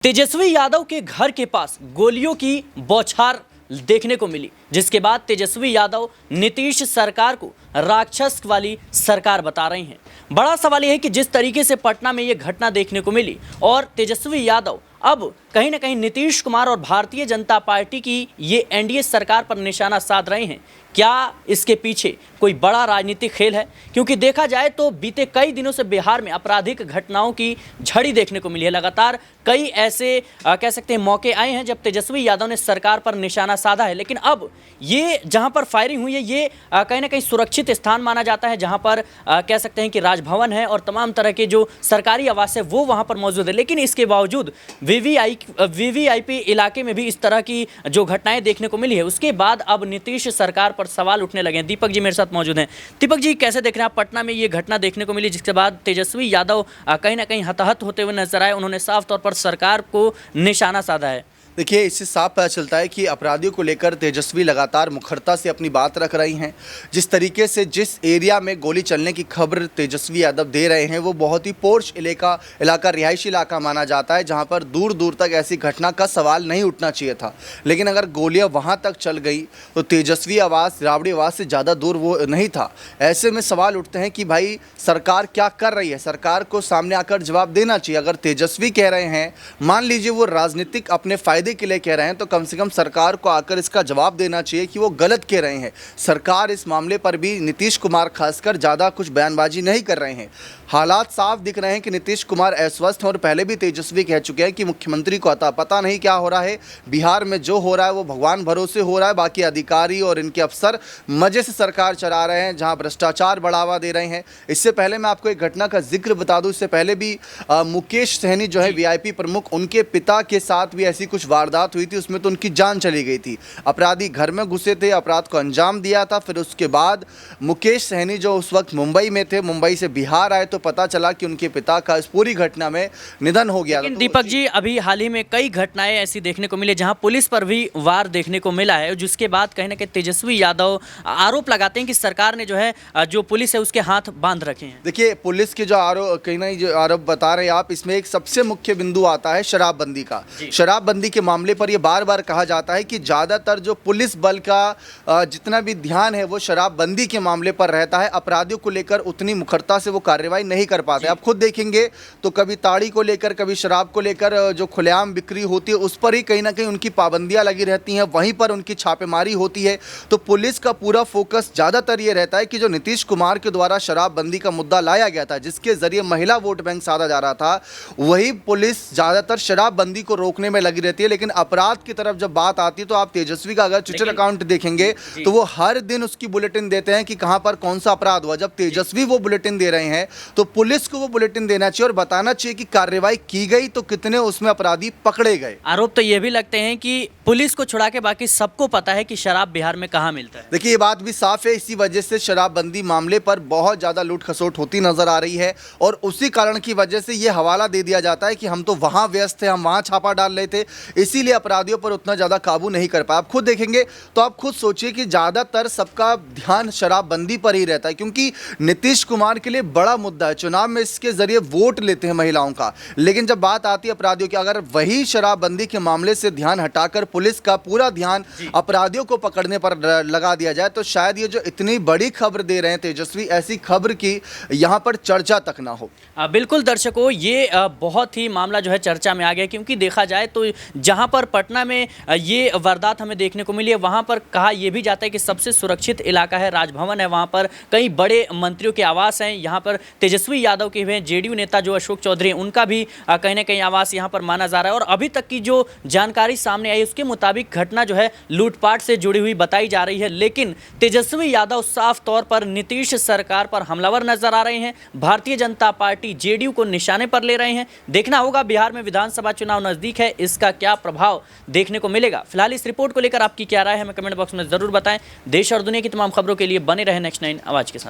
तेजस्वी यादव के घर के पास गोलियों की बौछार देखने को मिली, जिसके बाद तेजस्वी यादव नीतीश सरकार को राक्षस वाली सरकार बता रहे हैं। बड़ा सवाल यह है कि जिस तरीके से पटना में यह घटना देखने को मिली और तेजस्वी यादव अब कहीं ना कहीं नीतीश कुमार और भारतीय जनता पार्टी की ये एनडीए सरकार पर निशाना साध रहे हैं, क्या इसके पीछे कोई बड़ा राजनीतिक खेल है? क्योंकि देखा जाए तो बीते कई दिनों से बिहार में आपराधिक घटनाओं की झड़ी देखने को मिली है। लगातार कई ऐसे कह सकते हैं मौके आए हैं जब तेजस्वी यादव ने सरकार पर निशाना साधा है, लेकिन अब ये जहां पर फायरिंग हुई है ये कहीं ना कहीं सुरक्षित स्थान माना जाता है, जहां पर कह सकते हैं कि राजभवन है और तमाम तरह के जो सरकारी आवास है वो वहां पर मौजूद है। लेकिन इसके बावजूद वीवीआईपी इलाके में भी इस तरह की जो घटनाएं देखने को मिली है, उसके बाद अब नीतीश सरकार पर सवाल उठने लगे हैं। दीपक जी मेरे साथ मौजूद हैं। दीपक जी, कैसे देख रहे हैं आप? पटना में ये घटना देखने को मिली जिसके बाद तेजस्वी यादव कहीं ना कहीं हताहत होते हुए नजर आए। उन्होंने साफ तौर पर सरकार को निशाना साधा है। देखिए, इससे साफ पता चलता है कि अपराधियों को लेकर तेजस्वी लगातार मुखरता से अपनी बात रख रही हैं। जिस तरीके से जिस एरिया में गोली चलने की खबर तेजस्वी यादव दे रहे हैं वो बहुत ही पोर्श इलाका रिहायशी इलाका माना जाता है, जहां पर दूर दूर तक ऐसी घटना का सवाल नहीं उठना चाहिए था। लेकिन अगर गोलियां वहां तक चल गई तो तेजस्वी आवास राबड़ी आवास से ज़्यादा दूर वो नहीं था। ऐसे में सवाल उठते हैं कि भाई सरकार क्या कर रही है? सरकार को सामने आकर जवाब देना चाहिए। अगर तेजस्वी कह रहे हैं, मान लीजिए वो राजनीतिक अपने फायदे के लिए कह रहे हैं, तो कम से कम सरकार को आकर इसका जवाब देना चाहिए कि वो गलत कह रहे हैं। सरकार इस मामले पर भी नीतीश कुमार खासकर ज़्यादा कुछ बयानबाजी नहीं कर रहे हैं। हालात साफ दिख रहे हैं कि नीतीश कुमार अस्वस्थ हैं और पहले भी तेजस्वी कह चुके हैं कि मुख्यमंत्री को पता नहीं क्या हो रहा है। बिहार में जो हो रहा है वो भगवान भरोसे हो रहा है, बाकी अधिकारी और इनके अफसर मजे से सरकार चला रहे हैं, जहां भ्रष्टाचार बढ़ावा दे रहे हैं। इससे पहले मैं आपको एक घटना का जिक्र बता दूं। इससे पहले भी मुकेश सहनी जो है वीआईपी प्रमुख, उनके पिता के साथ भी ऐसी कुछ वारदात हुई थी। उसमें तो उनकी जान चली गई थी। अपराधी घर में घुसे थे, अपराध को अंजाम दिया था। फिर उसके बाद मुकेश सहनी जो उस वक्त मुंबई में थे, मुंबई से बिहार आए तो पता चला कि उनके पिता का इस पूरी घटना में निधन हो गया। लेकिन दीपक जी, अभी हाल ही में कई घटनाएं ऐसी देखने को मिली जहां पुलिस पर भी वार देखने को मिला है, जिसके बाद कहीं ना कहीं तेजस्वी यादव आरोप लगाते हैं कि सरकार ने जो है जो पुलिस है उसके हाथ बांध रखे हैं। देखिए, पुलिस के जो आरोप कहीं ना जो आरोप बता रहे हैं आप, इसमें एक सबसे मुख्य बिंदु आता है शराबबंदी का। शराबबंदी के मामले पर यह बार बार कहा जाता है कि ज़्यादातर जो पुलिस बल का जितना भी ध्यान है वो शराबबंदी के मामले पर रहता है। अपराधियों को लेकर उतनी मुखरता से वो कार्रवाई नहीं कर पाते। आप खुद देखेंगे तो कभी ताड़ी को लेकर, कभी शराब को लेकर जो खुलेआम बिक्री होती है उस पर ही कहीं ना कहीं उनकी पाबंदियां लगी रहती हैं, वहीं पर उनकी छापेमारी होती है। तो पुलिस का पूरा फोकस ज़्यादातर ये रहता है कि जो नीतीश कुमार के द्वारा शराबबंदी का मुद्दा लाया गया था, जिसके जरिए महिला वोट बैंक साधा जा रहा था, वही पुलिस ज़्यादातर शराबबंदी को रोकने में लगी रहती है। लेकिन अपराध की तरफ जब बात आती है तो आप तेजस्वी का अगर ट्विटर अकाउंट देखेंगे तो वो हर दिन उसकी बुलेटिन देते हैं कि कहां पर कौन सा अपराध हुआ। जब तेजस्वी वो बुलेटिन दे रहे हैं तो पुलिस को वो बुलेटिन देना चाहिए और बताना चाहिए कि कार्रवाई की गई तो कितने उसमें अपराधी पकड़े गए। आरोप तो ये भी लगते हैं कि पुलिस को छुड़ा के बाकी सबको पता है कि शराब बिहार में कहां मिलता है। देखिए, ये बात भी साफ है, इसी वजह से शराबबंदी मामले पर बहुत ज्यादा लूट खसोट होती नजर आ रही है और उसी कारण की वजह से ये हवाला दे दिया जाता है कि हम तो वहां व्यस्त थे, हम वहां छापा डाल रहे थे, इसीलिए अपराधियों पर उतना ज्यादा काबू नहीं कर पाया। आप खुद देखेंगे तो आप खुद सोचिए कि ज्यादातर सबका ध्यान शराबबंदी पर ही रहता है, क्योंकि नीतीश कुमार के लिए बड़ा मुद्दा है। चुनाव में इसके जरिए वोट लेते हैं महिलाओं का। लेकिन जब बात आती है अपराधियों की, अगर वही शराबबंदी के मामले से ध्यान हटाकर पुलिस का पूरा ध्यान अपराधियों को पकड़ने पर लगा दिया जाए तो शायद ये जो इतनी बड़ी खबर दे रहे हैं तेजस्वी, ऐसी खबर की यहाँ पर चर्चा तक ना हो। बिल्कुल दर्शकों, ये बहुत ही मामला जो है चर्चा में आ गया, क्योंकि देखा जाए तो जहाँ पर पटना में ये वारदात हमें देखने को मिली है वहाँ पर कहा यह भी जाता है कि सबसे सुरक्षित इलाका है, राजभवन है, वहाँ पर कई बड़े मंत्रियों के आवास हैं। यहाँ पर तेजस्वी यादव के हुए जेडीयू नेता जो अशोक चौधरी, उनका भी कहीं ना कहीं आवास यहाँ पर माना जा रहा है। और अभी तक की जो जानकारी सामने आई उसके मुताबिक घटना जो है लूटपाट से जुड़ी हुई बताई जा रही है। लेकिन तेजस्वी यादव साफ तौर पर नीतीश सरकार पर हमलावर नजर आ रहे हैं, भारतीय जनता पार्टी जेडीयू को निशाने पर ले रहे हैं। देखना होगा बिहार में विधानसभा चुनाव नजदीक है, इसका क्या प्रभाव देखने को मिलेगा। फिलहाल इस रिपोर्ट को लेकर आपकी क्या राय है हमें कमेंट बॉक्स में जरूर बताएं। देश और दुनिया की तमाम खबरों के लिए बने रहे नेक्स्ट 9 आवाज के साथ।